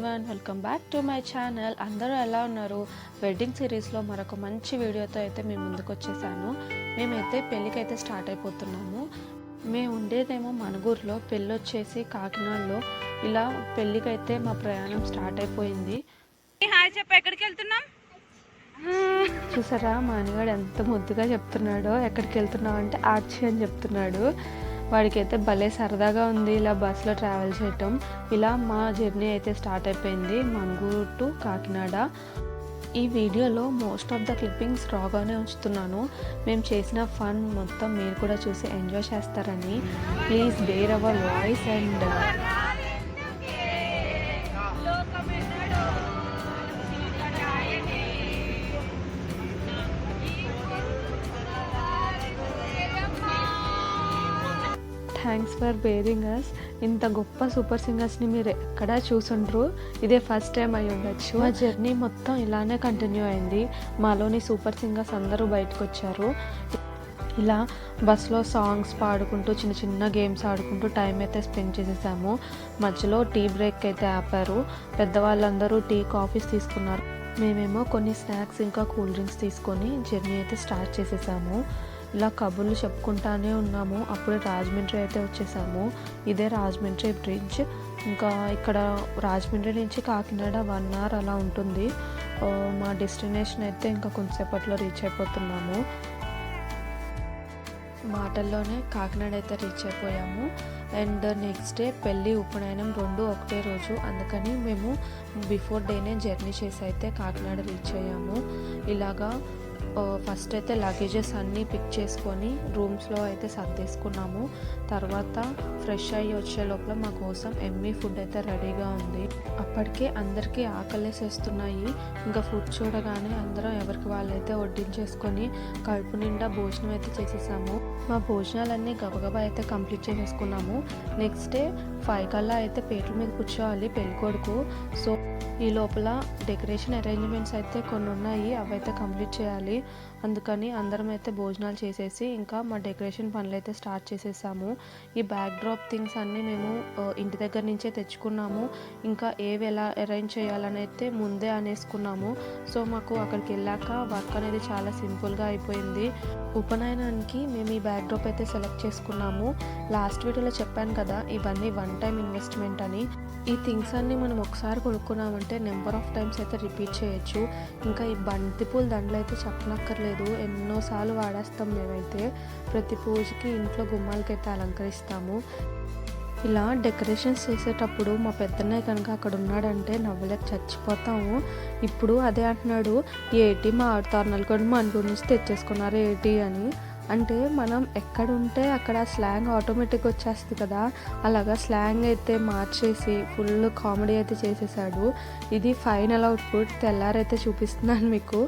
Everyone, welcome back to my channel. అందరూ ఎలా ఉన్నారు? వెడ్డింగ్ సిరీస్లో మరొక మంచి వీడియోతో అయితే మేము ముందుకు వచ్చేసాను. మేమైతే పెళ్ళికి అయితే స్టార్ట్ అయిపోతున్నాము. మేము ఉండేదేమో మనుగూరులో, పెళ్ళి వచ్చేసి కాకినాడలో. ఇలా పెళ్ళికి అయితే మా ప్రయాణం స్టార్ట్ అయిపోయింది. ఎక్కడికి వెళ్తున్నాం చూసారా మా అన్నగాడు ఎంత ముద్దుగా చెప్తున్నాడో. ఎక్కడికి వెళ్తున్నావు అంటే ఆర్చి అని చెప్తున్నాడు. వాడికైతే భలే సరదాగా ఉంది ఇలా బస్సులో ట్రావెల్ చేయటం. ఇలా మా జర్నీ అయితే స్టార్ట్ అయిపోయింది మనుగూరు టు కాకినాడ. ఈ వీడియోలో మోస్ట్ ఆఫ్ ద క్లిప్పింగ్స్ రాగానే ఉంచుతున్నాను. మేము చేసిన ఫన్ మొత్తం మీరు కూడా చూసి ఎంజాయ్ చేస్తారని. Please bear our voice and thanks for bearing us. ఇంత గొప్ప సూపర్ సింగర్స్ని మీరు ఎక్కడా చూసుండ్రు, ఇదే ఫస్ట్ టైం అయి ఉండొచ్చు. మా జర్నీ మొత్తం ఇలానే కంటిన్యూ అయింది. మాలోని సూపర్ సింగర్స్ అందరూ బయటకు వచ్చారు. ఇలా బస్లో సాంగ్స్ పాడుకుంటూ చిన్న చిన్న గేమ్స్ ఆడుకుంటూ టైం అయితే స్పెండ్ చేసేసాము. మధ్యలో టీ బ్రేక్ అయితే ఆపారు. పెద్దవాళ్ళందరూ టీ కాఫీస్ తీసుకున్నారు. మేమేమో కొన్ని స్నాక్స్ ఇంకా కూల్ డ్రింక్స్ తీసుకొని జర్నీ అయితే స్టార్ట్ చేసేసాము. ఇలా కబుర్లు చెప్పుకుంటానే ఉన్నాము. అప్పుడే రాజమండ్రి అయితే వచ్చేసాము. ఇదే రాజమండ్రి బ్రిడ్జ్. ఇంకా ఇక్కడ రాజమండ్రి నుంచి కాకినాడ 1 hour అలా ఉంటుంది. మా డెస్టినేషన్ అయితే ఇంకా కొంతసేపట్లో రీచ్ అయిపోతున్నాము. మాటల్లోనే కాకినాడ అయితే రీచ్ అయిపోయాము. అండ్ నెక్స్ట్ డే పెళ్ళి ఉపనయనం 2 ఒకటే రోజు. అందుకని మేము బిఫోర్ డేనే జర్నీ చేసి అయితే కాకినాడ రీచ్ అయ్యాము. ఇలాగా ఫస్ట్ అయితే లగేజెస్ అన్నీ పిక్ చేసుకొని రూమ్స్లో అయితే సర్దేసుకున్నాము. తర్వాత ఫ్రెష్ అయ్యి వచ్చే లోపల మా కోసం ఎమ్మీ ఫుడ్ అయితే రెడీగా ఉంది. అప్పటికే అందరికీ ఆకలేసేస్తున్నాయి. ఇంకా ఫుడ్ చూడగానే అందరం ఎవరికి వాళ్ళైతే వడ్డించేసుకొని కడుపు నిండా భోజనం అయితే చేసేసాము. మా భోజనాలన్నీ గబగబా అయితే కంప్లీట్ చేసేసుకున్నాము. నెక్స్ట్ డే 5 కల్లా అయితే పీటల మీద కూర్చోవాలి పెళ్ళికొడుకు. సో ఈ లోపల డెకరేషన్ అరేంజ్మెంట్స్ అయితే కొన్ని ఉన్నాయి, అవైతే కంప్లీట్ చేయాలి. అందుకని అందరం అయితే భోజనాలు చేసేసి ఇంకా మా డెకరేషన్ పనులు అయితే స్టార్ట్ చేసేసాము. ఈ బ్యాక్ డ్రాప్ థింగ్స్ అన్నీ మేము ఇంటి దగ్గర నుంచే తెచ్చుకున్నాము. ఇంకా ఏవి ఎలా అరేంజ్ చేయాలని అయితే ముందే అనేసుకున్నాము. సో మాకు అక్కడికి వెళ్ళాక వర్క్ అనేది చాలా సింపుల్గా అయిపోయింది. ఉపనయనానికి మేము ఈ బ్యాక్ డ్రాప్ అయితే సెలెక్ట్ చేసుకున్నాము. లాస్ట్ వీడియోలో చెప్పాను కదా, ఇవన్నీ 1 time ఇన్వెస్ట్మెంట్ అని. ఈ థింగ్స్ అన్నీ మనం ఒకసారి కొనుక్కున్నామంటే నెంబర్ ఆఫ్ టైమ్స్ అయితే రిపీట్ చేయొచ్చు. ఇంకా ఈ బంతిపూల దండలు అయితే చెప్పనక్కర్లేదు, ఎన్నోసార్లు వాడేస్తాం మేమైతే. ప్రతి పూజకి ఇంట్లో గుమ్మాలకైతే అలంకరిస్తాము. ఇలా డెకరేషన్స్ చేసేటప్పుడు మా పెద్దన్నయ్య కనుక అక్కడ ఉన్నాడంటే నవ్వలేక చచ్చిపోతాము. ఇప్పుడు అదే అంటున్నాడు, ఏటి మా తోరణాలు కూడా మన గురించి తెచ్చేసుకున్నారు ఏటి అని. అంటే మనం ఎక్కడుంటే అక్కడ స్లాంగ్ ఆటోమేటిక్గా వచ్చేస్తుంది కదా, అలాగా స్లాంగ్ అయితే మార్చేసి ఫుల్ కామెడీ అయితే చేసేసాడు. ఇది ఫైనల్ అవుట్పుట్. తెల్లారైతే చూపిస్తున్నాను మీకు.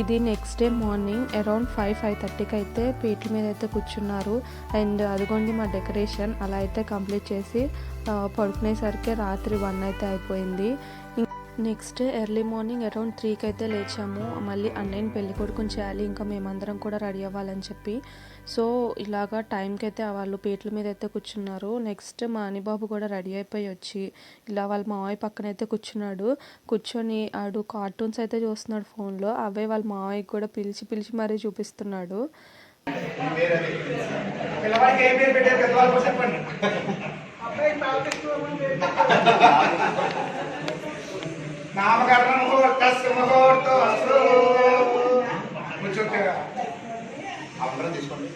ఇది నెక్స్ట్ డే మార్నింగ్ అరౌండ్ 5-5:30కి అయితే పీటల మీద అయితే కూర్చున్నారు. అండ్ అదిగోండి మా డెకరేషన్ అలా అయితే కంప్లీట్ చేసి పడుకునేసరికి రాత్రి 1 అయితే అయిపోయింది. Next day early morning around 3కి అయితే లేచాము. మళ్ళీ అన్నయ్యని పెళ్లి కొడుకుని చేయాలి, ఇంకా మేమందరం కూడా రెడీ అవ్వాలని చెప్పి. సో ఇలాగా టైంకి అయితే వాళ్ళు పీటల మీద అయితే కూర్చున్నారు. నెక్స్ట్ మా అనిబాబు కూడా రెడీ అయిపోయి వచ్చి ఇలా వాళ్ళ మావయ్య పక్కన అయితే కూర్చున్నాడు. కూర్చొని ఆడు కార్టూన్స్ అయితే చూస్తున్నాడు ఫోన్లో. అవే వాళ్ళ మావయ్యకి కూడా పిలిచి పిలిచి మరీ చూపిస్తున్నాడు. నామకరణ ముహూర్తస్సు ముహూర్తోస్తు. కూర్చోండి, అందరం తీసుకోండి.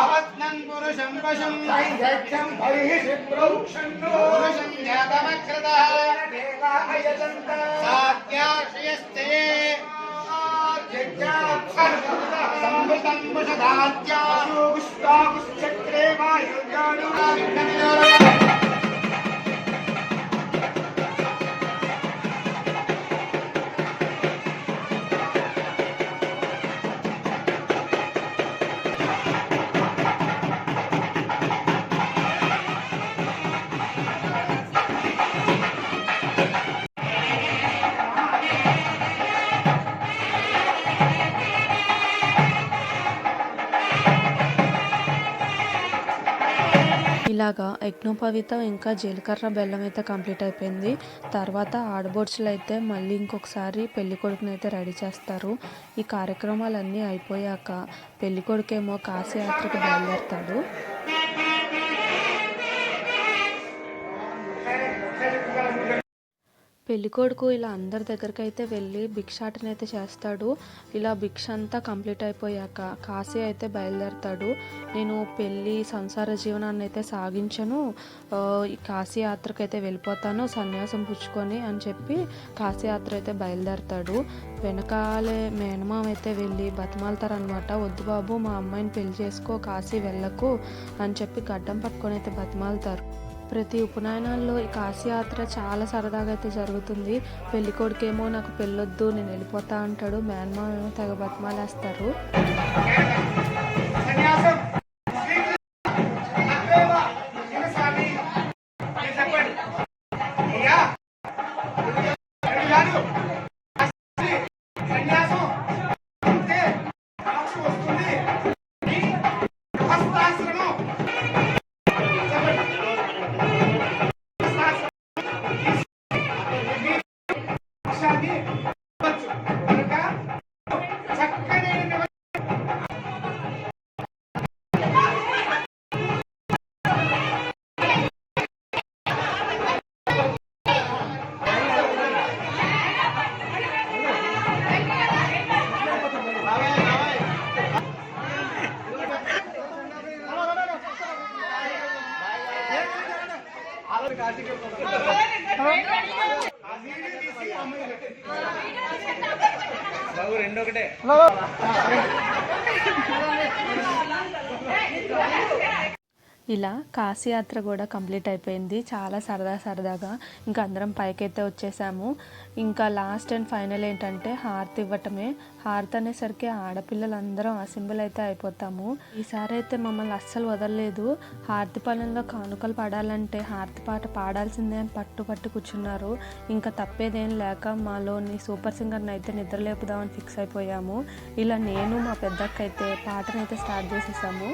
అవత్నం పురుషం వశం సైధ్యం పురుషం జాతమకృతః సాత్యాశ్రయస్తే సంభృతం వశదాత్యాసు పుష్పాకుశ్చక్రే వాయుర్గాడు ఇలాగా యజ్ఞోపవీతం ఇంకా జీలకర్ర బెల్లం అయితే కంప్లీట్ అయిపోయింది. తర్వాత ఆడబొడుచులు అయితే మళ్ళీ ఇంకొకసారి పెళ్లి కొడుకుని అయితే రెడీ చేస్తారు. ఈ కార్యక్రమాలన్నీ అయిపోయాక పెళ్లి కొడుకేమో కాశీయాత్రకు బయలుదేరుతాడు. పెళ్ళికొడుకు ఇలా అందరి దగ్గరికి అయితే వెళ్ళి భిక్షాటన అయితే చేస్తాడు. ఇలా భిక్ష అంతా కంప్లీట్ అయిపోయాక కాశీ అయితే బయలుదేరుతాడు. నేను పెళ్ళి సంసార జీవనాన్ని అయితే సాగించను, ఈ కాశీ యాత్రకు అయితే వెళ్ళిపోతాను సన్యాసం పుచ్చుకొని అని చెప్పి కాశీ యాత్ర అయితే బయలుదేరుతాడు. వెనకాలే మేనమామ అయితే వెళ్ళి బతిమాలుతారనమాట. వద్దు బాబు, మా అమ్మాయిని పెళ్లి చేసుకో, కాశీ వెళ్ళకు అని చెప్పి గడ్డం పట్టుకొని అయితే బతిమాలుతారు. ప్రతి ఉపనయనాల్లో ఈ కాశీ యాత్ర చాలా సరదాగా అయితే జరుగుతుంది. పెళ్లి కొడుకేమో నాకు పెళ్ళొద్దు, నేను వెళ్ళిపోతా అంటాడు. మేనమామ ఏమో తెగ బతిమాలేస్తారు. ఇలా కాశీ యాత్ర కూడా కంప్లీట్ అయిపోయింది. చాలా సరదాగా ఇంకా అందరం పైకైతే వచ్చేసాము. ఇంకా లాస్ట్ అండ్ ఫైనల్ ఏంటంటే హారతి ఇవ్వటమే. హారతి అనేసరికి ఆడపిల్లలందరం అసెంబ్లీ అయితే అయిపోతాము. ఈసారి అయితే మమ్మల్ని అస్సలు వదలలేదు. హారతి పనుల్లో కానుకలు పడాలంటే హారతి పాట పాడాల్సిందే అని పట్టు కూర్చున్నారు. ఇంకా తప్పేదేం లేక మాలోని సూపర్ సింగర్ని అయితే నిద్రలేపుదామని ఫిక్స్ అయిపోయాము. ఇలా నేను మా పెద్దక్క అయితే పాటనైతే స్టార్ట్ చేసేసాము.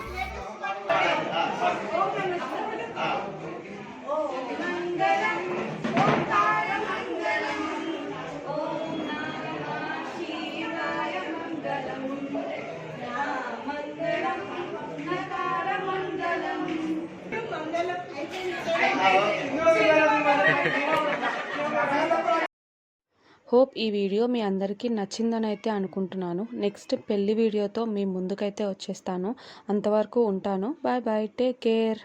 హోప్ ఈ వీడియో మీ అందరికీ నచ్చిందని అయితే అనుకుంటున్నాను. నెక్స్ట్ పెళ్లి వీడియోతో మీ ముందుకైతే వచ్చేస్తాను. అంతవరకు ఉంటాను. Bye bye, take care.